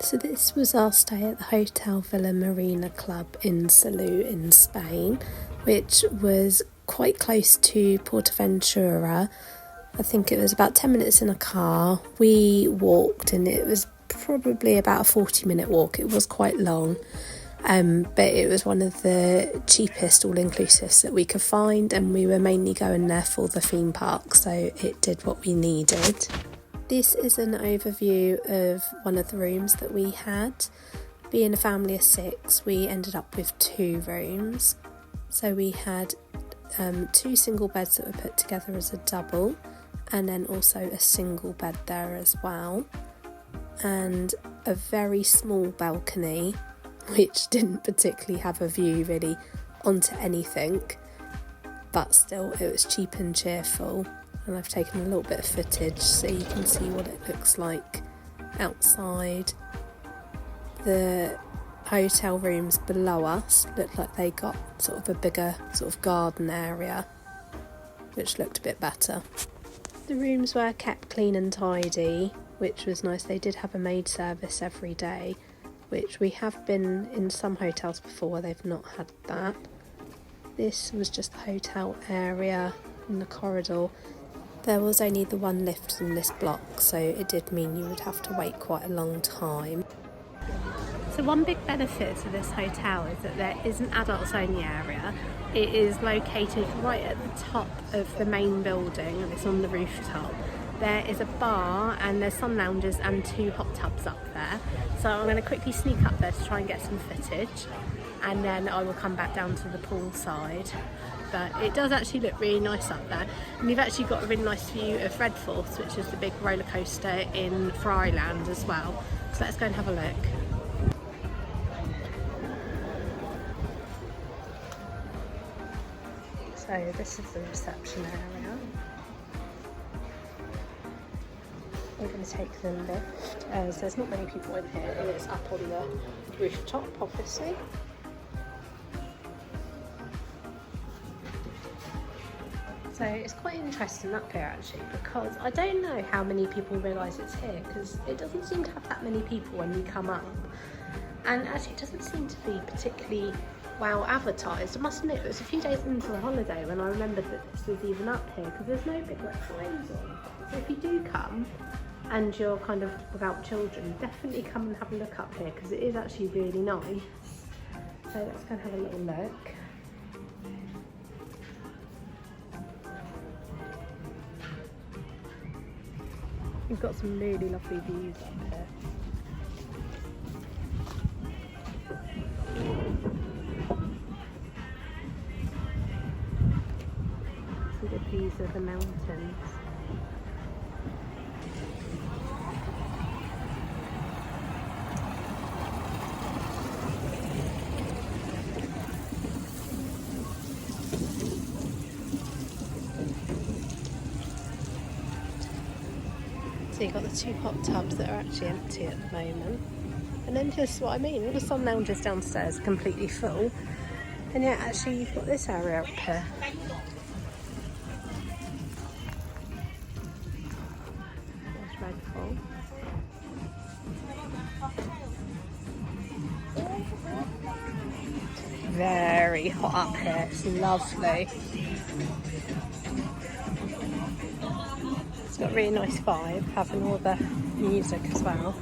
So this was our stay at the Hotel Villa Marina Club in Salou in Spain, which was quite close to PortAventura. I think it was about 10 minutes in a car. We walked and it was probably about a 40-minute walk. It was quite long, but it was one of the cheapest all-inclusives that we could find, and we were mainly going there for the theme park, so it did what we needed. This is an overview of one of the rooms that we had. Being a family of 6, we ended up with 2 rooms. So we had 2 single beds that were put together as a double, and then also a single bed there as well, and a very small balcony which didn't particularly have a view really onto anything, but still it was cheap and cheerful. And I've taken a little bit of footage so you can see what it looks like outside. The hotel rooms below us looked like they got sort of a bigger sort of garden area, which looked a bit better. The rooms were kept clean and tidy, which was nice. They did have a maid service every day, which we have been in some hotels before, they've not had that. This was just the hotel area in the corridor. There was only the one lift in this block, so it did mean you would have to wait quite a long time. So one big benefit to this hotel is that there is an adults only area. It is located right at the top of the main building, and it's on the rooftop. There is a bar and there's sun lounges and 2 hot tubs up there. So I'm going to quickly sneak up there to try and get some footage, and then I will come back down to the pool side. But it does actually look really nice up there, and you've actually got a really nice view of Red Force, which is the big roller coaster in Fryland as well. So let's go and have a look. So this is the reception area. We're going to take the lift as there's not many people in here, and it's up on the rooftop obviously. So it's quite interesting up here actually, because I don't know how many people realise it's here, because it doesn't seem to have that many people when you come up, and actually it doesn't seem to be particularly well advertised. I must admit it was a few days into the holiday when I remembered that this was even up here, because there's no big signs on. So if you do come and you're kind of without children, definitely come and have a look up here, because it is actually really nice. So let's go and have a little look. We've got some really lovely views up here. Some good views of the mountains. So you've got the 2 hot tubs that are actually empty at the moment. And then just what I mean, all the sun lounges downstairs are completely full. And yet actually you've got this area up here. There's Red Bull. Very hot up here, it's lovely. It's got a really nice vibe, having all the music as well.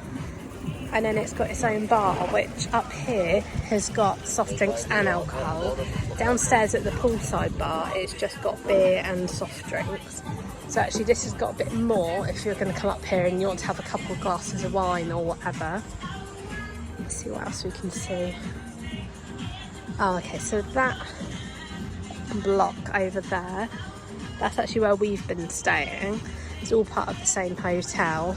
And then it's got its own bar, which up here has got soft drinks and alcohol. Downstairs at the poolside bar, it's just got beer and soft drinks. So actually this has got a bit more if you're going to come up here and you want to have a couple of glasses of wine or whatever. Let's see what else we can see. Oh, okay, so that block over there, that's actually where we've been staying. It's all part of the same hotel.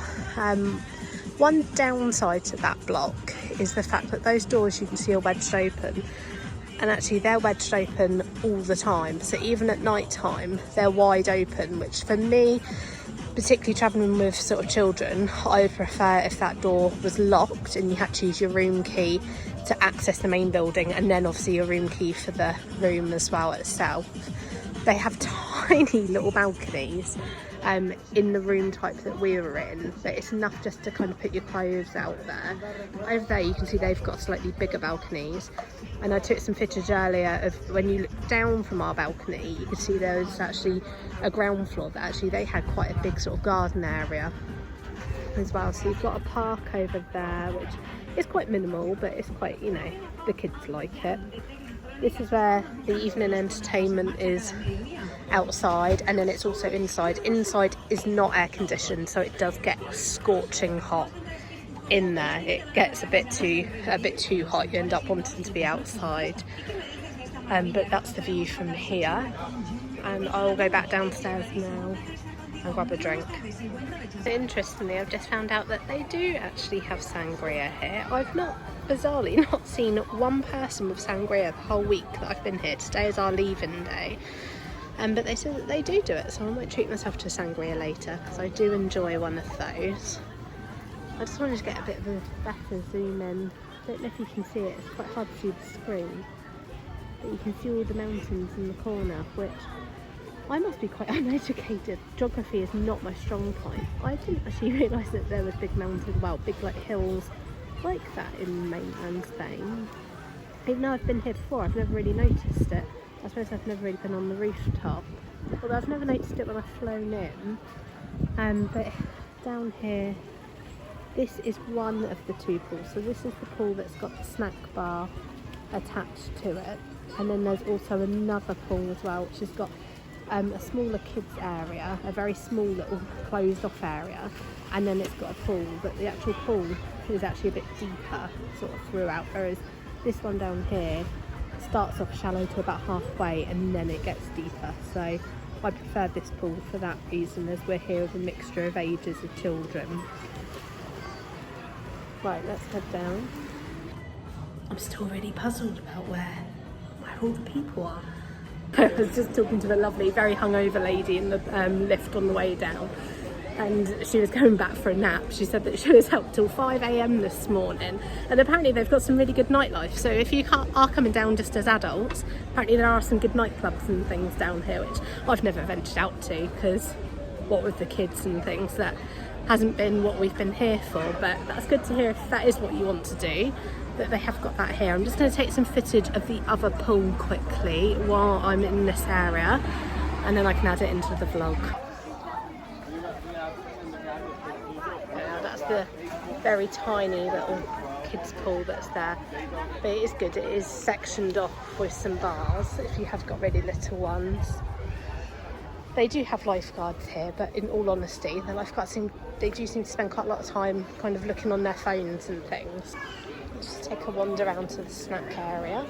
One downside to that block is the fact that those doors you can see are wedged open, and actually they're wedged open all the time. So even at night time, they're wide open, which for me, particularly travelling with sort of children, I would prefer if that door was locked and you had to use your room key to access the main building, and then obviously your room key for the room as well itself. They have tiny little balconies, in the room type that we were in, but it's enough just to kind of put your clothes out there. Over there you can see they've got slightly bigger balconies, and I took some footage earlier of when you look down from our balcony, you can see there's actually a ground floor that actually they had quite a big sort of garden area as well. So you've got a park over there which is quite minimal, but it's quite, you know, the kids like it. This is where the evening entertainment is outside, and then it's also inside. Inside is not air conditioned, so it does get scorching hot in there. It gets a bit too hot. You end up wanting to be outside. But that's the view from here, and I'll go back downstairs now and grab a drink. Interestingly, I've just found out that they do actually have sangria here. I've bizarrely not seen one person with sangria the whole week that I've been here. Today is our leaving day, but they said that they do it, so I might treat myself to a sangria later because I do enjoy one of those. I just wanted to get a bit of a better zoom in. I don't know if you can see it, it's quite hard to see the screen, but you can see all the mountains in the corner, which I must be quite uneducated. Geography is not my strong point. I didn't actually realise that there was big mountains, well, big like hills like that in mainland Spain. Even though I've been here before, I've never really noticed it. I suppose I've never really been on the rooftop, although I've never noticed it when I've flown in. But down here, this is one of the two pools. So this is the pool that's got the snack bar attached to it, and then there's also another pool as well, which has got a smaller kids area, a very small little closed off area, and then it's got a pool, but the actual pool is actually a bit deeper sort of throughout, whereas this one down here starts off shallow to about halfway and then it gets deeper. So I prefer this pool for that reason, as we're here with a mixture of ages of children. Right, let's head down. I'm still really puzzled about where all the people are. I was just talking to the lovely, very hungover lady in the lift on the way down, and she was going back for a nap. She said that she was up till 5 a.m. this morning, and apparently they've got some really good nightlife. So if you are coming down just as adults, apparently there are some good nightclubs and things down here, which I've never ventured out to because what with the kids and things, that hasn't been what we've been here for. But that's good to hear if that is what you want to do, that they have got that here. I'm just going to take some footage of the other pool quickly while I'm in this area, and then I can add it into the vlog. Yeah, that's the very tiny little kids pool that's there, but it is good. It is sectioned off with some bars if you have got really little ones. They do have lifeguards here, but in all honesty, the lifeguards they do seem to spend quite a lot of time kind of looking on their phones and things. Just take a wander around to the snack area.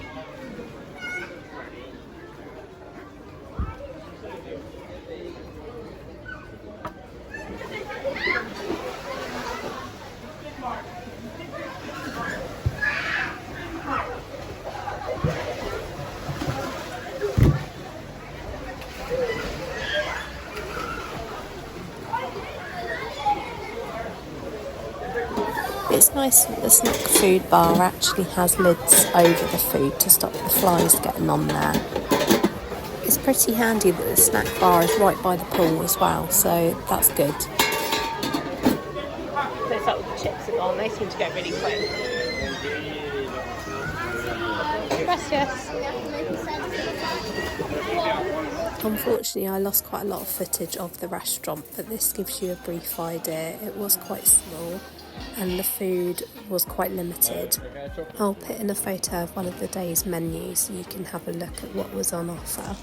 It's nice that the snack food bar actually has lids over the food to stop the flies getting on there. It's pretty handy that the snack bar is right by the pool as well, so that's good. Looks like all the chips are gone, they seem to go really quick. Gracias. Unfortunately, I lost quite a lot of footage of the restaurant, but this gives you a brief idea. It was quite small, and the food was quite limited. I'll put in a photo of one of the day's menus so you can have a look at what was on offer.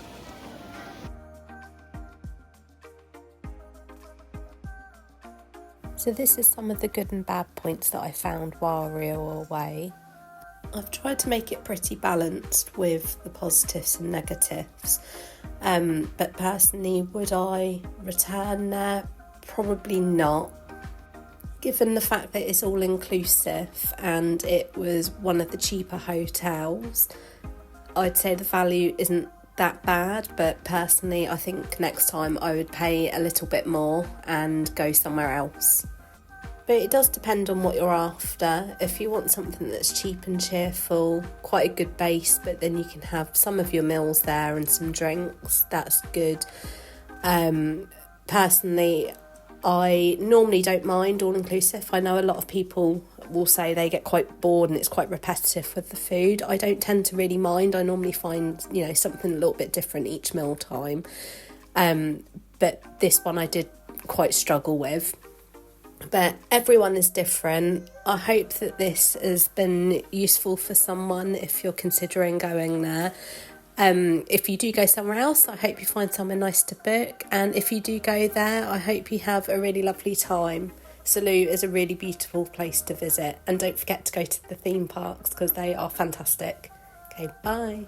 So this is some of the good and bad points that I found while we were away. I've tried to make it pretty balanced with the positives and negatives, but personally, would I return there? Probably not. Given the fact that it's all inclusive and it was one of the cheaper hotels, I'd say the value isn't that bad, but personally I think next time I would pay a little bit more and go somewhere else. But it does depend on what you're after. If you want something that's cheap and cheerful, quite a good base, but then you can have some of your meals there and some drinks, that's good. personally, I normally don't mind all-inclusive. I know a lot of people will say they get quite bored and it's quite repetitive with the food. I don't tend to really mind. I normally find, you know, something a little bit different each meal time. But this one I did quite struggle with. But everyone is different. I hope that this has been useful for someone if you're considering going there. If you do go somewhere else, I hope you find somewhere nice to book. And if you do go there, I hope you have a really lovely time. Salou is a really beautiful place to visit. And don't forget to go to the theme parks because they are fantastic. Okay, bye.